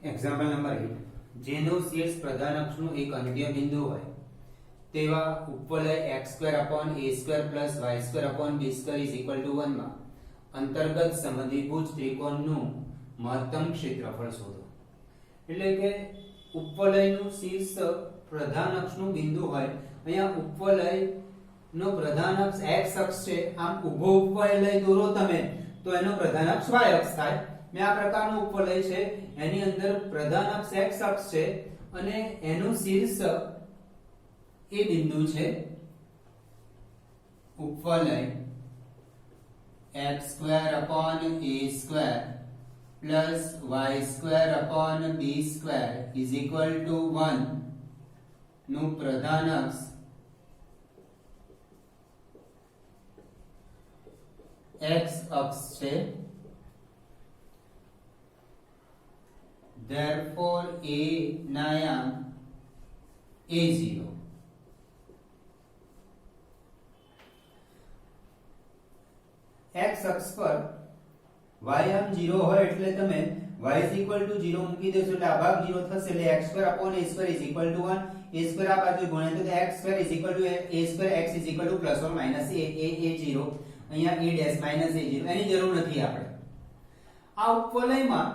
Example number 8 જેનો શીર્ષ પ્રધાન અક્ષનું એક અંત્ય બિંદુ હોય તેવા ઉપવલય x²a²y²+b²(1) માં અંતર્ગત સમદ્વિભુજ ત્રિકોણનું મહત્તમ ક્ષેત્રફળ શોધો. એટલે કે ઉપવલયનું શીર્ષ પ્રધાન અક્ષનું બિંદુ હોય. અહીંયા ઉપવલયનો પ્રધાન અક્ષ x અક્ષ છે. આમ ઊભો ઉપવલય દોરો તમે તો એનો પ્રધાન અક્ષ y અક્ષ થાય. મેં આ પ્રકારનું ઉપવલય છે, એની અંદર પ્રધાન અક્ષ x અક્ષ છે અને એનું શીર્ષ એ બિંદુ છે ઉપવલય x²a²+y²b²(1) નું પ્રધાન અક્ષ x અક્ષ છે. Therefore a ના યામ a0. x અક્ષ પર y આમ 0 હોય એટલે તમે y 0 મૂકી દેશો એટલે આ ભાગ 0 થશે એટલે x²a²=1. a² આ બાજુ ગુણ્યા તો x²a²x +or-a0. અહીંયા a' -a0 એની જરૂર નથી આપણે. આ ઉપવલયમાં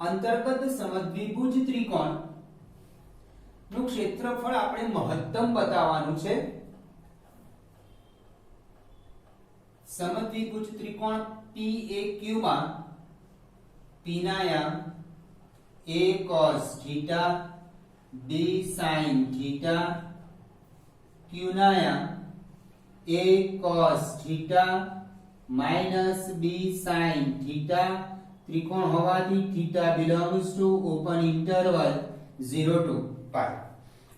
અંતર્ગત સમદ્વિભુજ ત્રિકોણ નું ક્ષેત્રફળ આપણે મહત્તમ બતાવવાનું છે. સમદ્વિભુજ ત્રિકોણ PAQ માં P ના યામ a cos θ b sin θ Q ના યામ a cos θ - b sin θ ત્રિકોણ હોવાથી θ belongs to open interval 0 to π.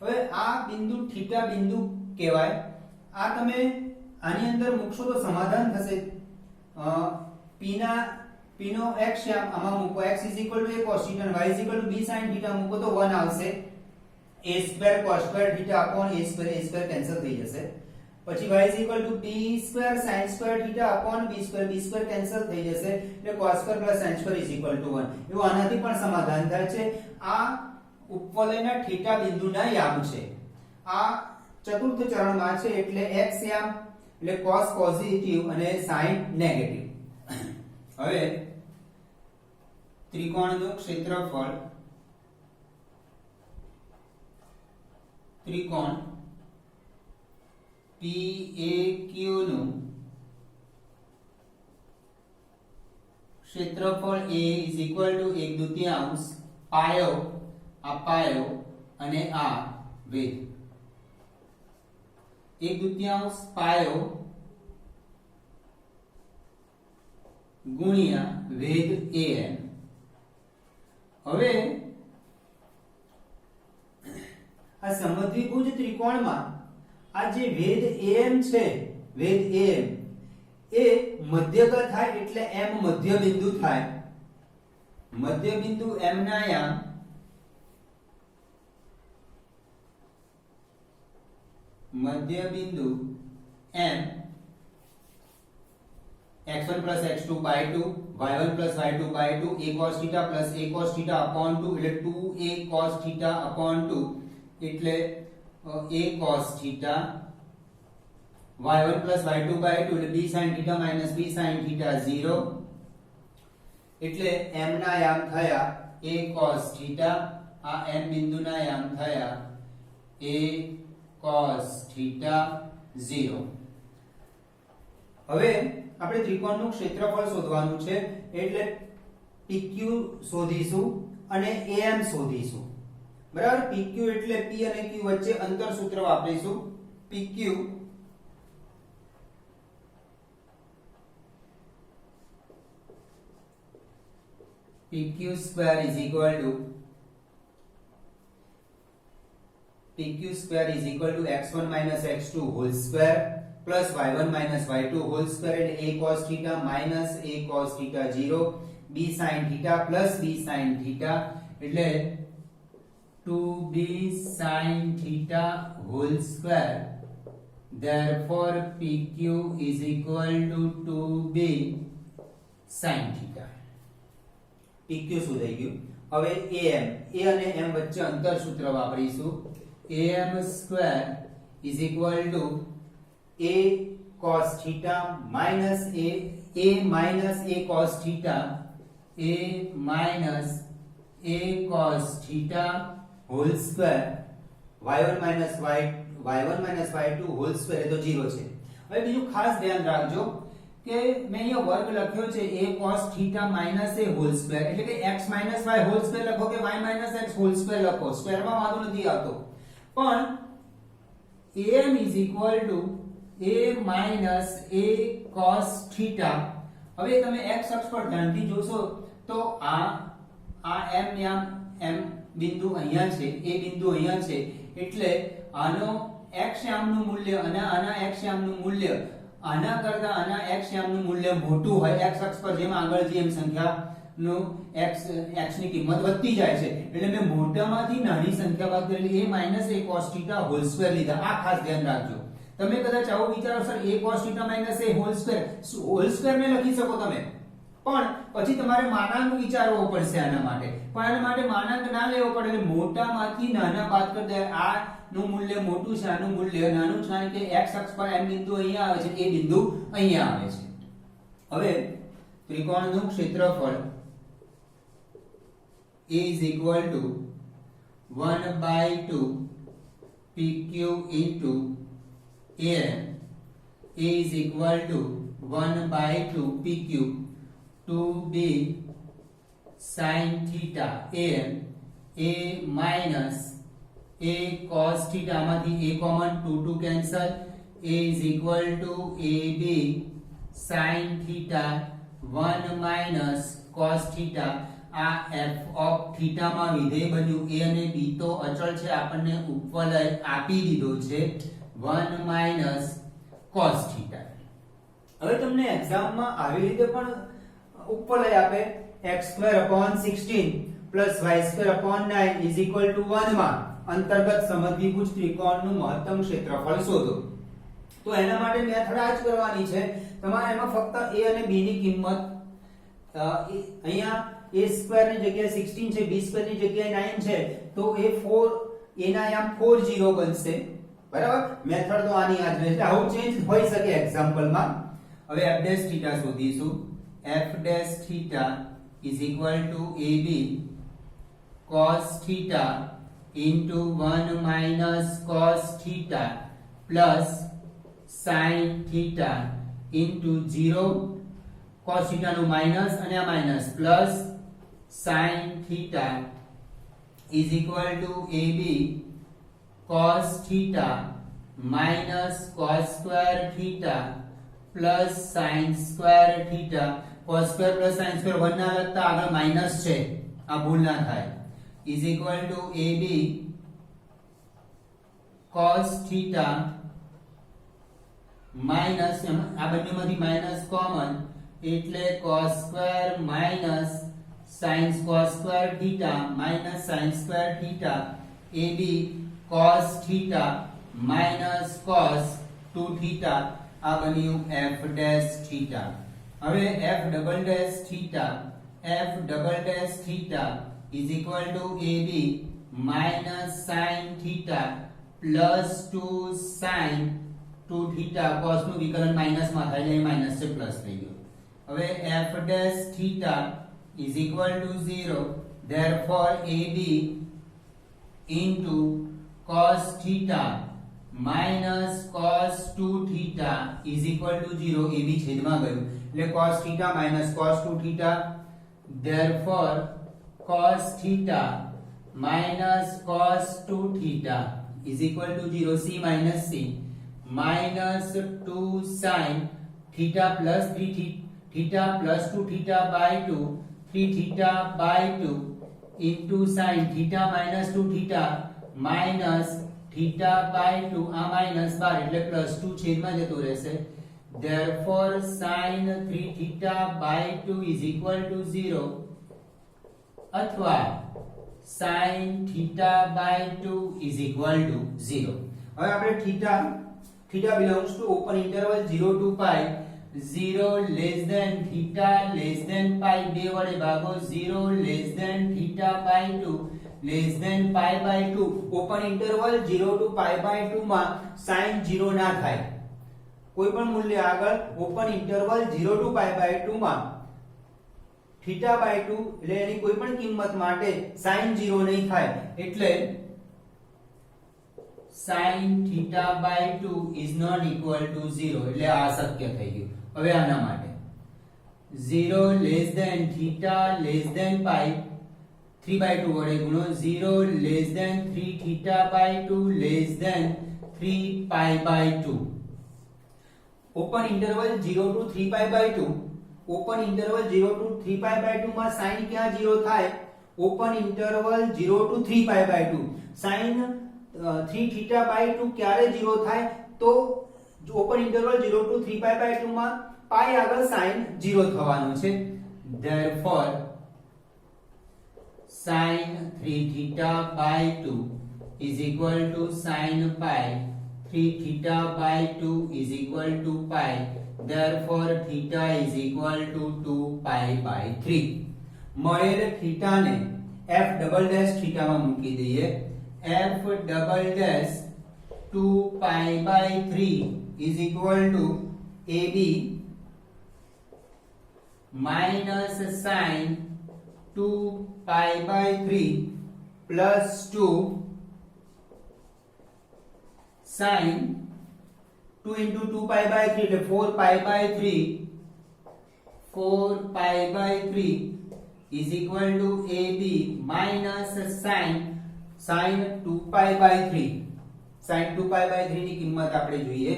હવે આ બિંદુ θ બિંદુ કહેવાય. આ તમે આની અંદર મૂકશો તો સમાધાન થશે. p નો x આમાં મૂકો x a cos θ અને y b sin θ મૂકો તો 1 આવશે. a² cos² θ a² કેન્સલ થઈ જશે. પછી y b² sin² θ b² cancel થઈ જશે એટલે cos² sin² 1. એવું આનાથી પણ સમાધાન થાય છે. આ ઉપવલયના θ બિંદુના યામ છે. આ ચતુર્થ ચરણમાં છે એટલે x યામ એટલે cos પોઝિટિવ અને sin નેગેટિવ. હવે ત્રિકોણનું ક્ષેત્રફળ ત્રિકોણ PAQ નું ક્ષેત્રફળ A = 1/2 પાયો, આ પાયો અને આ વેધ. 1/2 પાયો ગુણ્યા વેધ an. હવે આ સમદ્વિભુજ ત્રિકોણમાં આ જે વેધ am છે, વેધ am એ મધ્યગત થાય એટલે m મધ્ય બિંદુ થાય. મધ્ય બિંદુ m ના યામ મધ્ય બિંદુ m x1 + x2/2 y1 + y2/2 a cos θ + a cos θ/2 એટલે 2a cos θ/2 એટલે a cos θ y1 + y2/2 એટલે b sin θ - b sin θ 0 એટલે m ના યામ થયા a cos θ. આ m બિંદુના યામ થયા a cos θ 0. હવે આપણે ત્રિકોણનું ક્ષેત્રફળ શોધવાનું છે એટલે PQ શોધીશું અને AM શોધીશું. બરાબર. PQ એટલે P અને Q વચ્ચે અંતર સૂત્ર વાપરીશું. PQ PQ² = x1 - x2 whole square plus y1 - y2 whole square એટલે a cos θ minus a cos θ 0 b sin θ plus b sin θ એટલે 2b sin θ whole square. Therefore PQ is equal to 2b sin θ. PQ શું થઈ ગયું? હવે am a અને m વચ્ચે અંતર સૂત્ર વાપરીશું am square is equal to a cos theta minus a minus a cos theta a minus a cos theta whole square y1 minus y2 whole square એ તો 0 છે. હવે બીજું ખાસ ધ્યાન રાખજો કે મેં અહીંયા વર્ગ લખ્યો છે a cos theta minus a whole square એટલે કે x minus y whole square લખો કે y minus x whole square લખો, સ્ક્વેરમાં વાંધો નથી આવતો, પણ am is equal to a minus a cos theta. હવે તમે x અક્ષ પર ધ્યાનથી જોશો તો આ m બિંદુ અહીંયા છે, a બિંદુ અહીંયા છે, એટલે આનો x યામનું મૂલ્ય અને આના x યામનું મૂલ્ય આના કરતા આના x યામનું મૂલ્ય મોટું હોય x અક્ષ પર, જેમ આગળ જેમ સંખ્યાનું x ની કિંમત વધતી જાય છે, એટલે મેં મોટામાંથી નાની સંખ્યા બાદ કરેલી a minus a cos theta whole square લીધા. આ ખાસ ધ્યાન રાખજો. તમે કદાચ આવું વિચારો sir a cos theta minus a whole square મેં લખી શકો તમે, પણ પછી તમારે માનાંક વિચારવો પડશે આના માટે, પણ આના માટે માનાંક ના લેવો પડે, એટલે મોટામાંથી નાના બાદ કરી દે. આ નું મૂલ્ય મોટું છે, આનું મૂલ્ય નાનું છે, કારણ કે x અક્ષ પર m બિંદુ અહીંયા આવે છે, a બિંદુ અહીંયા આવે છે. હવે ત્રિકોણનું ક્ષેત્રફળ a is equal to 1/2 pq into am. a is equal to 1/2 pq 2b sin theta am a minus a cos theta માંથી a common 2 cancel, a is equal to ab sin theta 1 minus cos theta. આ f of theta માં વિધેય બન્યું. a અને b તો અચળ છે, આપણને ઉપવલય આપી દીધો છે 1 minus cos theta. હવે તમને એક્ઝામમાં આવી રીતે પણ ઉપવલય આપે x2/16 y2/9 1 માં અંતર્ગત સમદ્વિભુજ ત્રિકોણનું મહત્તમ ક્ષેત્રફળ શોધો. તો એના માટે મેથડ આ જ કરવાની છે. તમારે એમાં ફક્ત a અને b ની કિંમત અહીંયા a સ્ક્વેર ની જગ્યાએ 16 છે, b સ્ક્વેર ની જગ્યાએ 9 છે, તો a ના યામ 40 બનશે. બરાબર, મેથડ તો આની યાદ રહેશે. આવું ચેન્જ હોઈ શકે એક્ઝામ્પલ માં. હવે f' થીટા શોધીશું. f' theta is equal to ab cos theta into 1 minus cos theta plus sin theta into 0 cos theta નું માઈનસ અને આ minus plus sin theta is equal to ab cos theta minus cos square theta plus sin square theta. cos square plus sin square 1 ના લગતા આગળ minus છે, આ ભૂલ ના થાય, is equal to ab cos theta minus આ બંનેમાંથી માઈનસ કોમન એટલે cos square minus sin square theta minus sin square theta ab cos theta minus cos 2 theta. આ બન્યું f dash theta. હવે f double dash theta is equal to ab minus sin theta plus 2 sin 2 theta. cos નું વિકલન minus માં થાય એટલે minus છે plus થઈ ગયો. હવે f dash theta is equal to 0, therefore ab into cos theta minus cos 2 theta is equal to 0. ab છેદમાં ગયું એટલે cos theta minus cos 2 theta, therefore cos theta minus cos 2 theta is equal to 0. c minus c minus 2 sin theta plus 3 theta plus 2 theta by 2 3 theta by 2 into sin theta minus 2 theta minus theta by 2 આ minus 12 એટલે plus 2 છેદમાં જતો રહેશે. therefore sin 3 theta by 2 is equal to 0 અથવા sin theta by 2 is equal to 0. હવે આપણે theta belongs to open interval 0 to pi 0 less than theta less than pi બે વડે ભાગો 0 less than theta by 2 less than pi by 2 open interval 0 to pi by 2 માં sin 0 ના થાય કોઈ પણ મૂલ્ય આગળ open interval 0 to pi by 2 માં થીટા બાય 2 એટલે એની કોઈ પણ કિંમત માટે sin 0 નહીં થાય એટલે sin theta by 2 is not equal to 0 એટલે આ અશક્ય થઈ ગયું હવે આના માટે 0 less than theta less than pi 3 by 2 વડે ગુણો 0 less than 3 theta by 2 less than 3 pi by 2 open interval 0 to 3 pi by 2 open interval 0 to 3 pi by 2 માં sin ક્યાં 0 થાય open interval 0 to 3 pi by 2 sin 3 theta by 2 ક્યારે 0 થાય તો open interval 0 to 3 pi by 2 માં પાઈ આગળ sin 0 થવાનું છે therefore sin 3 theta by 2 is equal to sin pi 3 theta by 2 is equal to pi therefore theta is equal to 2 pi by 3 મળેલ theta ને f double dash theta માં મૂકી દઈએ f double dash 2 pi by 3 is equal to AB minus sin 2 pi by 3 plus 2 sin 2 into 2 pi by 3 એટલે 4 pi by 3 4 pi by 3 is equal to AB minus sin 2 pi by 3 sin 2 pi by 3 ની કિંમત આપણે જોઈએ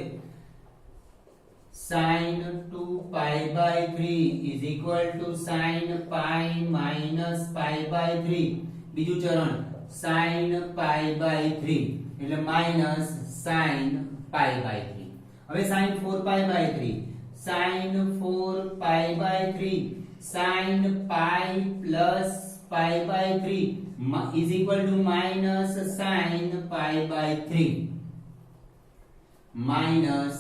sin 2 pi by 3 is equal to sin pi minus pi by 3 બીજું ચરણ sin pi by 3 એટલે minus sin pi by 3 હવે sin 4 pi by 3 sin 4 pi by 3 sin pi plus pi by 3 is equal to minus sin pi by 3 minus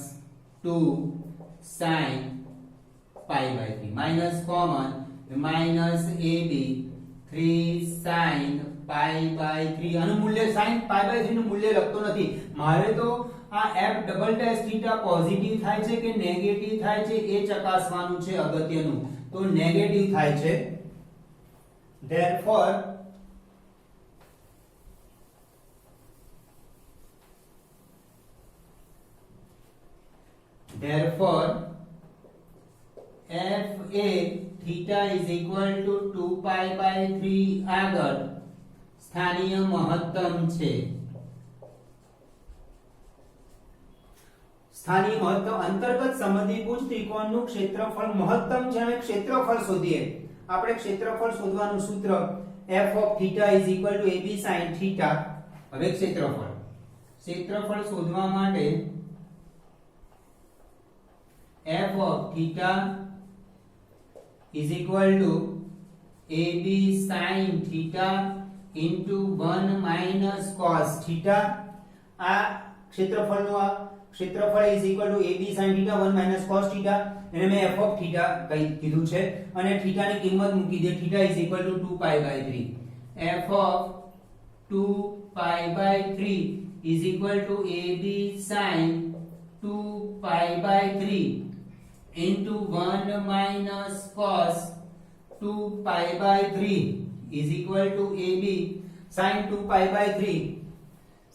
2 sin pi by 3 minus common minus AB 3 sin pi by 3 આનું મૂલ્ય sin pi by 3 નું મૂલ્ય લખતો નથી મારે તો આ f double dash theta positive થાય છે કે નેગેટિવ થાય છે એ ચકાસવાનું છે અગત્યનું તો નેગેટિવ થાય છે therefore fa theta is equal to 2 pi by 3 આગળ સ્થાનીય મહત્તમ છે સ્થાનીય મહત્તમ અંતર્ગત સમદ્વિભુજ ત્રિકોણનું ક્ષેત્રફળ મહત્તમ છે અને ક્ષેત્રફળ શોધીએ આપણે ક્ષેત્રફળ શોધવાનું સૂત્ર f of theta is equal to ab sin theta હવે ક્ષેત્રફળ શોધવા માટે f of theta is equal to ab sin theta into 1 minus cos theta આ ક્ષેત્રફળનું આ ક્ષેત્રફળ is equal to ab sin theta 1 minus cos theta એને મેં f of theta કીધું છે અને theta ની કિંમત મૂકી દે theta is equal to 2 pi by 3 f of 2 pi by 3 is equal to ab sin 2 pi by 3 into 1 minus cos 2 pi by 3 is equal to AB sin 2 pi by 3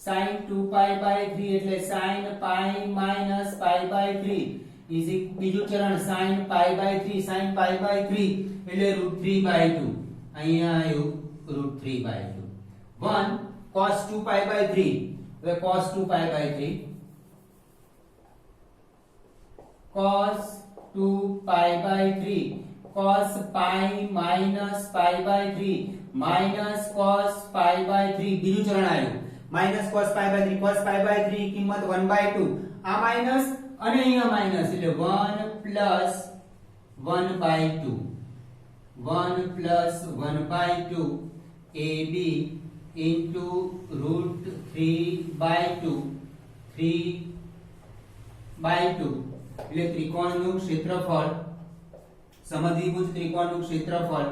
sin 2 pi by 3 એટલે sin pi minus pi by 3 is બીજું ચરણ sin pi by 3 sin pi by 3 એટલે √3 by 2 અહીંયા આવ્યું √3 by 2 1 cos 2 pi by 3 હવે cos 2 pi by 3 cos 2 pi by 3 cos pi minus pi by 3 minus cos pi by 3 બીજું ચરણ આવ્યું minus cos pi by 3 cos pi by 3 કિંમત 1 by 2 આ minus અને અહીંયા માઈનસ એટલે 1 plus 1 by 2 1 plus 1 by 2 AB into √3 by 2 3 by 2 એટલે ત્રિકોણનું ક્ષેત્રફળ સમદ્વિભુજ ત્રિકોણનું ક્ષેત્રફળ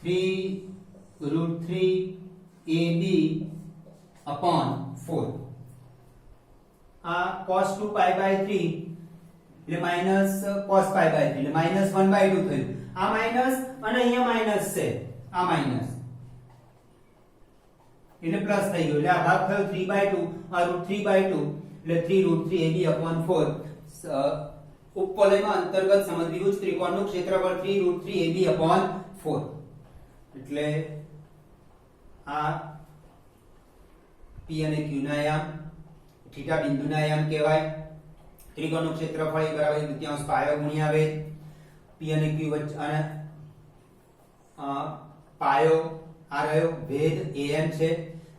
3√3 AB/4 આ cos 2π/3 એટલે માઈનસ cos π/3 એટલે -1/2 થયું આ માઈનસ અને અહીંયા માઈનસ છે આ માઈનસ એટલે પ્લસ થઈ ગયું એટલે આ ભાગ થયો 3/2 આ √3/2 એટલે 3√3 AB/4 ઉપવલયમાં અંતર્ગત સમદ્વિભુજ ત્રિકોણનું ક્ષેત્રફળ 3√3 AB/4 એટલે આ P અને Q ના આયામ થીટા બિંદુના આયામ કહેવાય ત્રિકોણનું ક્ષેત્રફળ એ બરાબર 1/2 પાયો ગુણ્યા વેધ P અને Q વચ્ચે અને પાયો આ રહ્યો વેધ am છે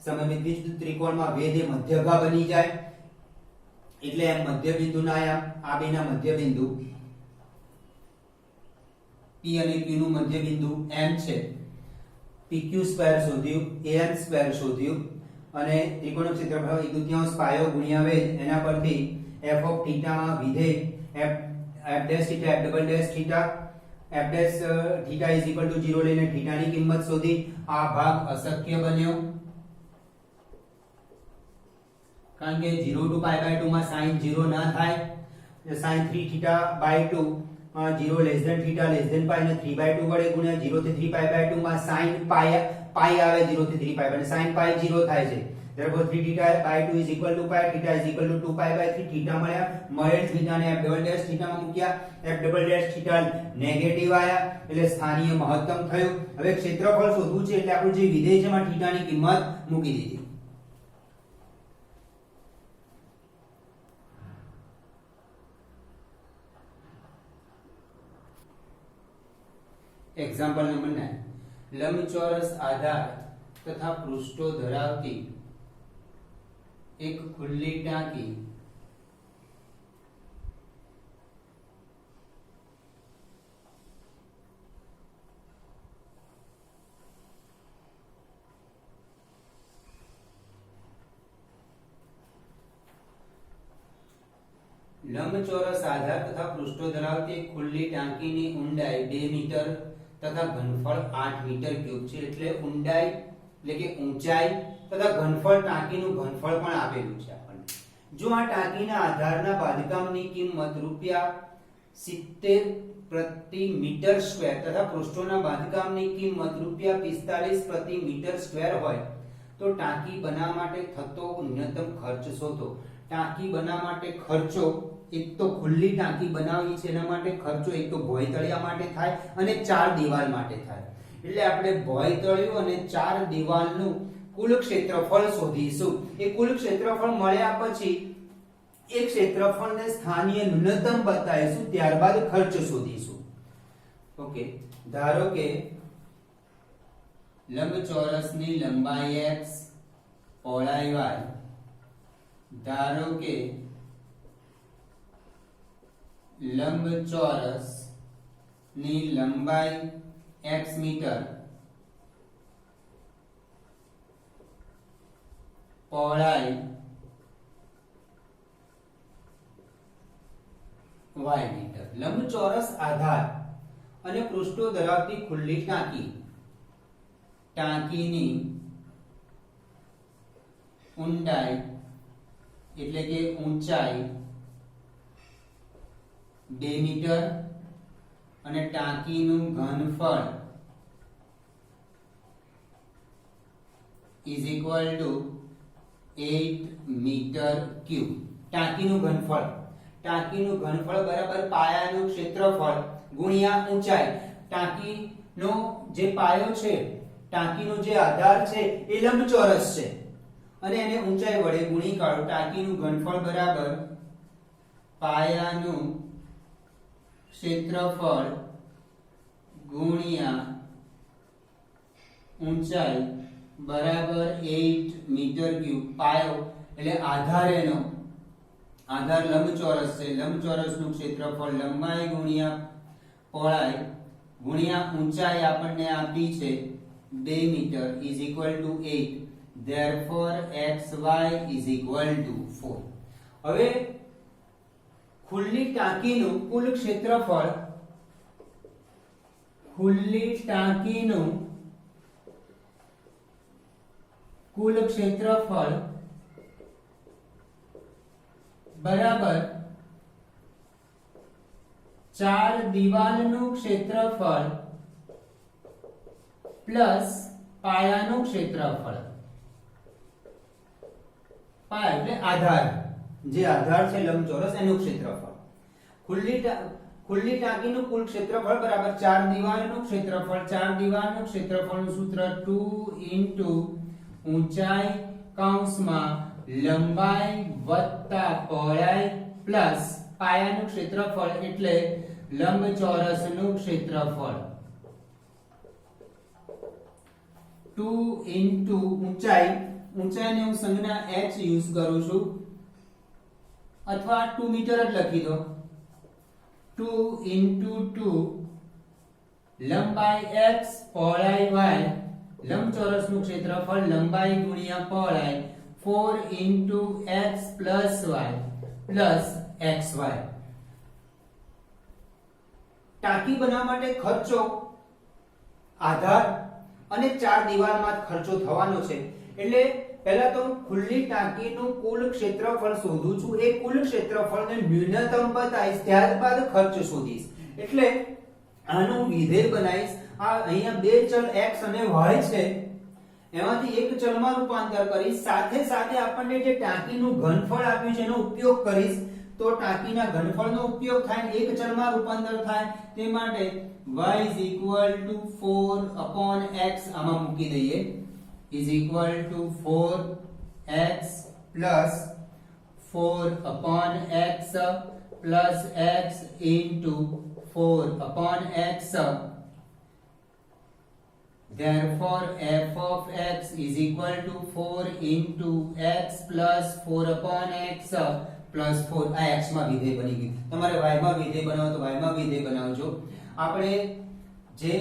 સમદ્વિભુજ ત્રિકોણમાં વેધ એ મધ્યગા બની જાય એટલે એમ મધ્ય બિંદુના આયામ આ બેના મધ્ય બિંદુ P અને Q નું મધ્ય બિંદુ M છે PQ સ્ક્વેર શોધ્યું am સ્ક્વેર શોધ્યું અને ત્રિકોણનું ક્ષેત્રફળ 1/2 પાયો ગુણ્યા વેધ એના પરથી f ઓફ થીટા માં વિધેય f dash theta f double dash theta f dash theta is equal to 0 લઈને થીટાની કિંમત શોધી આ ભાગ અશક્ય બન્યો કારણ કે 0 to π/2 માં sin 0 ના થાય એટલે sin 3θ/2 0 less than theta less than pi ને 3/2 વડે ગુણ્યા 0 થી 3π/2 માં sin પાઈ આવે 0 થી 3π અને sin પાઈ 0 થાય છે therefore 3θ/2 is equal to pi θ is equal to 2π/3 theta મળ્યા મળેલ થીટાને f ડબલ ડેશ થીટામાં મૂક્યા f double dash theta negative આયા એટલે સ્થાનીય મહત્તમ થયું હવે ક્ષેત્રફળ શોધવું છે એટલે આપણું જે વિધેય છે એમાં થીટાની કિંમત મૂકી દીધી एग्जाम्पल नंबर 9 लंबचौरस आधार तथा पृष्ठों धरावती एक खुली टांकी लंबचौरस आधार तथा पृष्ठों धरावती एक खुली टांकी ની ઊંડાઈ 2 મીટર तथा घनफળ 8 મીટર ક્યુબ છે એટલે ઊંડાઈ એટલે કે ઊંચાઈ તથા ઘનફળ ટાંકીનું ઘનફળ પણ આપેલું છે આપણને જો આ ટાંકીના આધારના બાંધકામની કિંમત ₹70 પ્રતિ મીટર સ્ક્વેર તથા પૃષ્ઠોના બાંધકામની કિંમત ₹45 પ્રતિ મીટર સ્ક્વેર હોય તો ટાંકી બનાવવા માટે થતો ન્યૂનતમ ખર્ચ શોધો ટાંકી બનાવવા માટે ખર્ચો એક તો ખુલ્લી ટાંકી બનાવવી છે એના માટે ખર્ચો એક તો ભોયતળિયા માટે થાય અને ચાર દીવાલ માટે થાય એટલે આપણે ભોયતળિયું અને ચાર દીવાલનું કુલ ક્ષેત્રફળ શોધીશું એ કુલ ક્ષેત્રફળ મળ્યા પછી એ ક્ષેત્રફળને સ્થાનીય ન્યૂનતમ બતાવીશું ત્યારબાદ ખર્ચ શોધીશું ઓકે ધારો કે લંબચોરસની લંબાઈ x પહોળાઈ y ધારો કે लंबचौरस ની લંબાઈ x મીટર પહોળાઈ y મીટર લંબચોરસ આધાર અને પૃષ્ઠો ધરાવતી ખુલ્લી ટાંકી ટાંકીની ઊંડાઈ એટલે કે ઊંચાઈ 2 મીટર અને ટાંકીનું ઘનફળ is equal to 8 metre cube ટાંકીનું ઘનફળ બરાબર પાયાનું ક્ષેત્રફળ ગુણ્યા ઊંચાઈ ટાંકીનો જે પાયો છે ટાંકીનો જે આધાર છે એ લંબચોરસ છે અને એને ઊંચાઈ વડે ગુણી કાઢો ટાંકીનું ઘનફળ બરાબર પાયાનું ક્ષેત્રફળ ગુણ્યા ઊંચાઈ બરાબર 8 મીટર ક્યુબ પાયો એટલે આધારેનો આધાર લંબચોરસ છે લંબચોરસનું ક્ષેત્રફળ લંબાઈ ગુણ્યા પહોળાઈ ગુણ્યા ઊંચાઈ આપણને આપી છે 2 metre is equal to 8 therefore xy is equal to 4 હવે ખુલ્લી ટાંકીનું કુલ ક્ષેત્રફળ બરાબર 4 દિવાલનું ક્ષેત્રફળ પ્લસ પાયાનું ક્ષેત્રફળ. પાયા એટલે આધાર, જે આધાર છે લંબચોરસ એનું ક્ષેત્રફળ. ખુલ્લી ટાંકીનું કુલ ક્ષેત્રફળ બરાબર 4 દિવાલનું ક્ષેત્રફળ. 4 દિવાલનું ક્ષેત્રફળનું સૂત્ર 2 ઊંચાઈ કૌંસમાં લંબાઈ વત્તા પહોળાઈ પ્લસ પાયાનું ક્ષેત્રફળ એટલે લંબચોરસનું ક્ષેત્રફળ. 2 ઊંચાઈને હું સંજ્ઞા h યુઝ કરું છું અથવા 2 મીટર જ લખી દો. 2 2 લંબાઈ x પહોળાઈ y, લંબચોરસનું ક્ષેત્રફળ લંબાઈ ગુણ્યા પહોળાઈ 4 x plus y plus xy. ટાંકી બનાવવા માટે ખર્ચો આધાર અને 4 દિવાલમાં ખર્ચો થવાનો છે. એટલે પહેલા તો ખુલ્લી ટાંકીનું કુલ ક્ષેત્રફળ શોધું છું. એ કુલ ક્ષેત્રફળને ન્યૂનતમ બતાવીશ, ત્યારબાદ ખર્ચ શોધીશ. એટલે આનું વિધેય બનાવીશ. આ અહીંયા બે ચલ x અને y છે, એમાંથી એક ચલમાં રૂપાંતર કરીશ. સાથે સાથે આપણને જે ટાંકીનું ઘનફળ આપ્યું છે એનો ઉપયોગ કરીશ. તો ટાંકીના ઘનફળનો ઉપયોગ થાય, એક ચલમાં રૂપાંતર થાય. તે માટે y is equal to 4/x આમાં મૂકી દઈએ, is equal to 4x plus 4/x plus x into 4/x. Therefore f of x is equal to 4 into x plus 4/x plus 4. આ x માં વિધેય બની ગયું. તમારે y માં વિધેય બનાવો તો y માં વિધેય બનાવજો. આપણે જે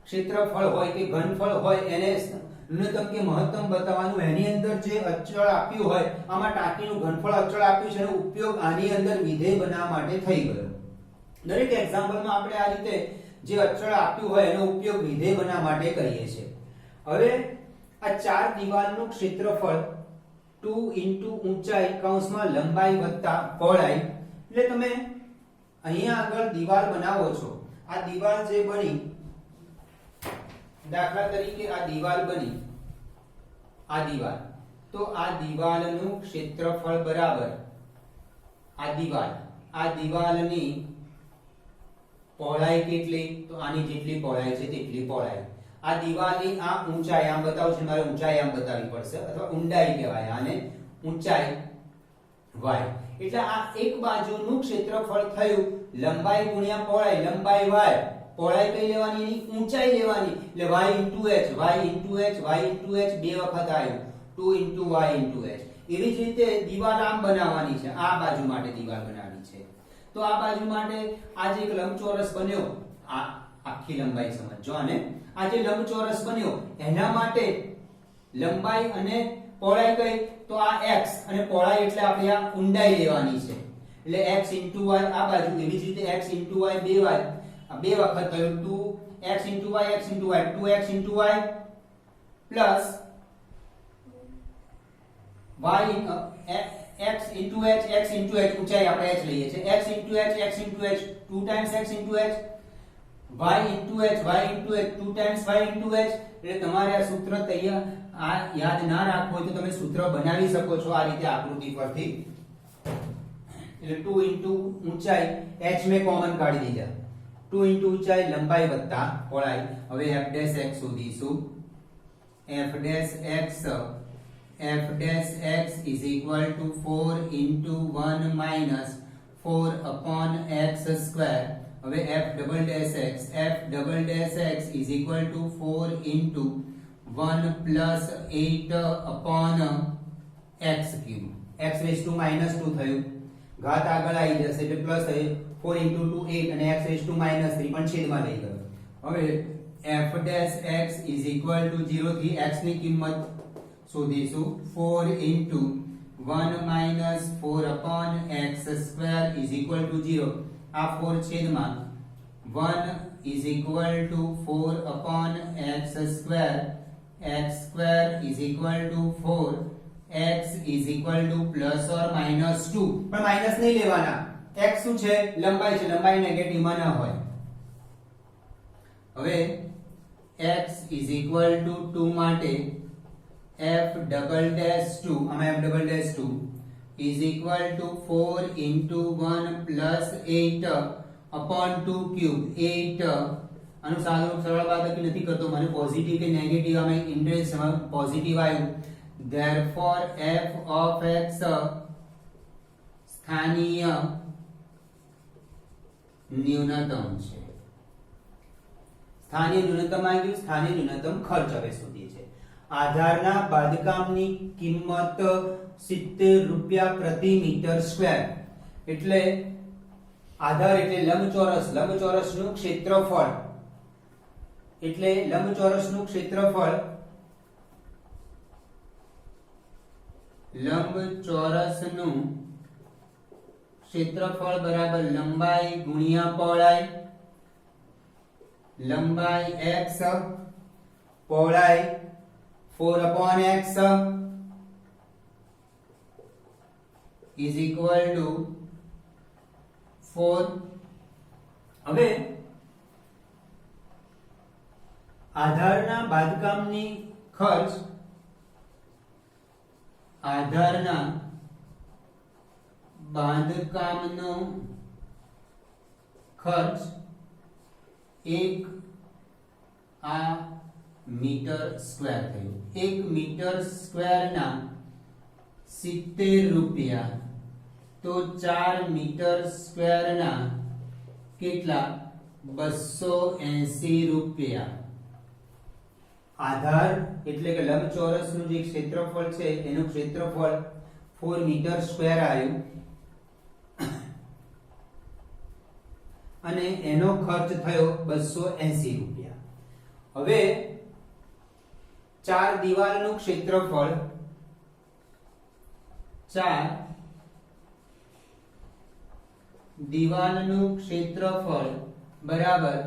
ક્ષેત્રફળ હોય કે ઘનફળ હોય એને ન્યૂનતમ કે મહત્તમ બતાવવાનું, એની અંદર જે અચળ આપ્યું હોય, આમાં ટાંકીનું ઘનફળ અચળ આપ્યું છે એનો ઉપયોગ આની અંદર વિધેય બનાવવા માટે થઈ ગયો. દરેક એક્ઝામ્પલમાં આપણે આ રીતે જે અચળ આપ્યું હોય એનો ઉપયોગ વિધેય બનાવવા માટે કરીએ છીએ. હવે આ 4 દિવાલનું ક્ષેત્રફળ 2 ઊંચાઈ કૌંસમાં લંબાઈ વત્તા પહોળાઈ. એટલે તમે અહીંયા આગળ દીવાલ બનાવો છો. આ દીવાલ જે બની, દાખલા તરીકે આ દીવાલ બની, આ દીવાલ, તો આ દીવાલનું ક્ષેત્રફળ બરાબર આ દીવાલની પહોળાઈ કેટલી? તો આની જેટલી પહોળાઈ છે તેટલી પહોળાઈ. આ દીવાલની આ ઊંચાઈ આમ બતાવું છે, મારે ઊંચાઈ આમ બતાવવી પડશે, અથવા ઊંડાઈ કહેવાય આને, ઊંચાઈ y. એટલે આ એક બાજુનું ક્ષેત્રફળ થયું લંબાઈ ગુણ્યા પહોળાઈ. લંબાઈ y, પહોળાઈ કઈ લેવાની? એની ઊંચાઈ લેવાની. એટલે y into h બે વખત આવ્યું, 2 y into h. એવી જ રીતે દીવાલ આમ બનાવવાની છે, આ બાજુ માટે દીવાલ બનાવવાની છે. તો આ બાજુ માટે આ જે એક લંબચોરસ બન્યો, આ આખી લંબાઈ સમજો. અને આ જે લંબચોરસ બન્યો એના માટે લંબાઈ અને પહોળાઈ કઈ? તો આ x અને પહોળાઈ એટલે આપણે આ ઊંડાઈ લેવાની છે. એટલે x into y આ બાજુ, એવી જ રીતે x into y બે વખત થયું 2x into y 2x into y plus y x into h ઊંચાઈ આપણે h લઈએ છે, x into h 2 times x into h, y into h 2 times y into h. એટલે તમારે આ સૂત્ર તૈયાર આ યાદ ના રાખવું હોય તો તમે સૂત્ર બનાવી શકો છો આ રીતે આકૃતિ પરથી. એટલે 2 into ઊંચાઈ h મેં કોમન કાઢી દીધા, 2 into ઊંચાઈ લંબાઈ વત્તા પહોળાઈ. હવે f dash x શોધીશું. f dash x is equal to 4 into 1 minus 4 upon x square. હવે f double dash x is equal to 4 into 1 plus 8 upon x cube. x raised to minus 2 થયું, ઘાત આગળ આવી જશે એટલે પ્લસ થયું, 4 into 2 8 અને x raised to minus 3 પણ છેદમાં લઈ ગયો. હવે f dash x is equal to 0 થી x ની કિંમત શોધીશું. 4 into 1 minus 4 upon x square is equal to 0. આ 4 છેદમાં 1 is equal to 4 upon x square is equal to 4, x is equal to plus or minus 2. પણ minus નહીં લેવાના, x શું છે? લંબાઈ છે, લંબાઈ નેગેટિવ માં ન હોય. હવે x is equal to 2 માટે f double dash 2, આમાં f double dash 2 is equal to 4 into 1 plus 8 upon 2 cube. 8 આનું સાદુરૂપ સરળ બાદબાકી નથી કરતો, મને પોઝિટિવ કે નેગેટિવ આમાં ઇન્ટરેસ્ટ પોઝિટિવ આવ્યું. therefore f of x સ્થાનીય ન્યૂનતમ છે. સ્થાનીય ન્યૂનતમ આવી ગયું. સ્થાનીય ન્યૂનતમ ખર્ચ હવે શોધીએ છે. આધારના બાંધકામની કિંમત 70 રૂપિયા પ્રતિ મીટર સ્ક્વેર. એટલે આધાર એટલે લંબચોરસનું ક્ષેત્રફળ, એટલે લંબચોરસનું ક્ષેત્રફળ, લંબચોરસનું ક્ષેત્રફળ બરાબર લંબાઈ ગુણ્યા પહોળાઈ. લંબાઈ x, પહોળાઈ 4 upon x is equal to 4. હવે આધારના બાંધકામની ખર્ચ, આધારના બાંધકામનો ખર્ચ 1 આ મીટર સ્ક્વેર થયું. 1 મીટર સ્ક્વેરના 70 રૂપિયા, તો 4 મીટર સ્ક્વેરના કેટલા? 280 રૂપિયા. આધાર એટલે કે લંબચોરસનું જે ક્ષેત્રફળ છે એનું ક્ષેત્રફળ 4 મીટર સ્ક્વેર આવ્યું અને એનો ખર્ચ થયો 280 રૂપિયા. હવે 4 દિવાલનું ક્ષેત્રફળ, 4 દિવાલનું ક્ષેત્રફળ બરાબર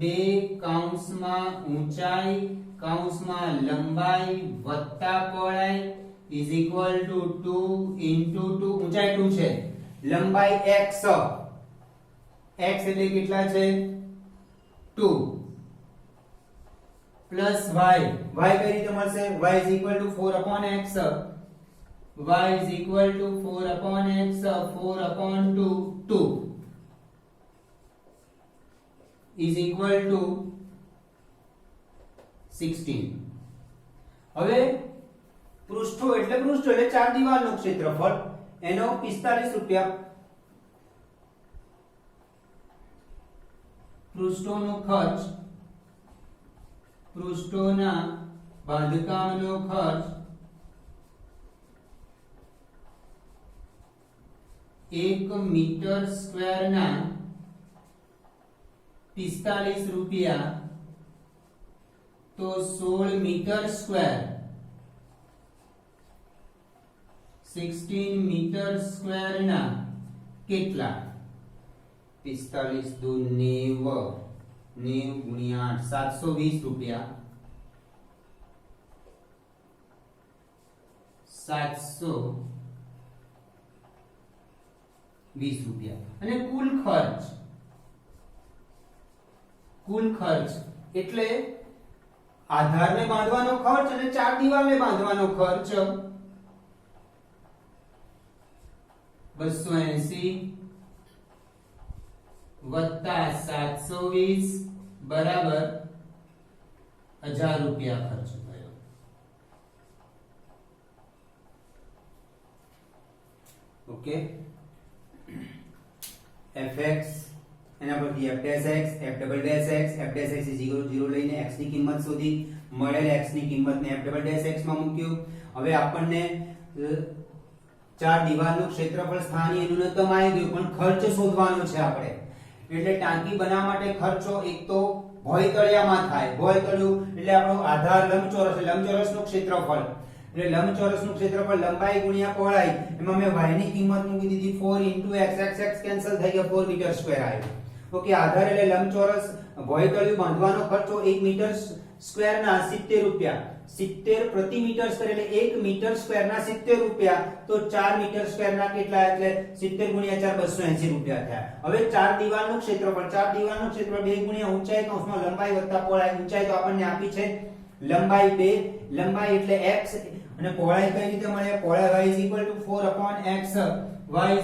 2 કૌંસમાં ઊંચાઈ કૌંસમાં લંબાઈ વત્તા પહોળાઈ is equal to 2 into 2. ઊંચાઈ 2 છે, લંબાઈ x, x એટલે કેટલા છે? 2 plus y, y કઈ રીતે મળશે? y is equal to 4 upon x, y is equal to 4 upon x, 4 upon 2, 2 is equal to 16. હવે પૃષ્ઠો એટલે 4 દિવાલનું ક્ષેત્રફળ, એનો 45 રૂપિયા. પૃષ્ઠોનો ખર્ચ, પૃષ્ઠોના બાંધકામનો ખર્ચ 1 મીટર સ્ક્વેરના 45 રૂપિયા, તો 16 મીટર સ્ક્વેર, 16 મીટર સ્ક્વેરના કેટલા? 45 દુ 90, 90 ગુણ્યા 8, 720 રૂપિયા. 720 રૂપિયા. અને કુલ ખર્ચ એટલે આધારને બાંધવાનો ખર્ચ અને 4 દિવાલને બાંધવાનો ખર્ચ 280 વત્તા 720 બરાબર 1000 રૂપિયા ખર્ચ થયો. ઓકે, fx એના પરથી f dash x, f double dash x, f dash x is equal to 0 લઈને x ની કિંમત શોધી, મળેલ x ની કિંમતને f double dash x માં મૂક્યું. હવે આપણને 4 દિવાલનું ક્ષેત્રફળ સ્થાનીય ન્યૂનતમ આવી ગયું, પણ ખર્ચ શોધવાનો છે આપણે. એટલે ટાંકી બનાવવા માટે ખર્ચો એક તો ભોયતળિયામાં થાય. ભોયતળિયું એટલે આપણો આધાર લંબચોરસ, લંબચોરસનું ક્ષેત્રફળ. એટલે લંબચોરસનું ક્ષેત્રફળ લંબાઈ ગુણ્યા પહોળાઈ, એમાં મેં y ની કિંમત મૂકી દીધી 4 x કેન્સલ થઈ ગયો, 4 મીટર સ્ક્વેર આવ્યો. ઓકે, આધાર એટલે લંબચોરસ ભોંયતળિયું બાંધવાનો ખર્ચો 1 મીટર સ્ક્વેરના 70 રૂપિયા, 70 પ્રતિ મીટર સ્ક્વેર એટલે 1 મીટર સ્ક્વેરના 70 રૂપિયા, તો 4 મીટર સ્ક્વેરના કેટલા, એટલે 70 ગુણ્યા 4 280 રૂપિયા થયા. હવે ચાર દિવાલનું ક્ષેત્રફળ, ચાર દિવાલનું ક્ષેત્રફળ 2 ગુણ્યા ઊંચાઈ કૌંસમાં લંબાઈ વત્તા પહોળાઈ, ઊંચાઈ તો આપણને આપી છે લંબાઈ 2, લંબાઈ એટલે x અને પહોળાઈ કઈ રીતે મળે, પહોળાઈ y 4/x, y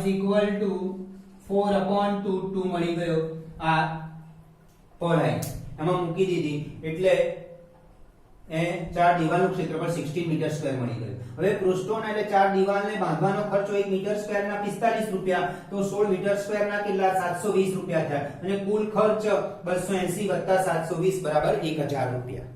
4/2 મળી ગયો. આ પહોળાઈ એમાં મૂકી દીધી એટલે ચાર દિવાલનું ક્ષેત્રફળ 16 મીટર સ્ક્વેર મળી ગયું. હવે પૃષ્ઠોના એટલે ચાર દિવાલને બાંધવાનો ખર્ચો 1 મીટર સ્ક્વેરના 45 રૂપિયા, તો 16 મીટર સ્ક્વેરના કેટલા 720 રૂપિયા થયા અને કુલ ખર્ચ 280 + 720 = 1000 રૂપિયા.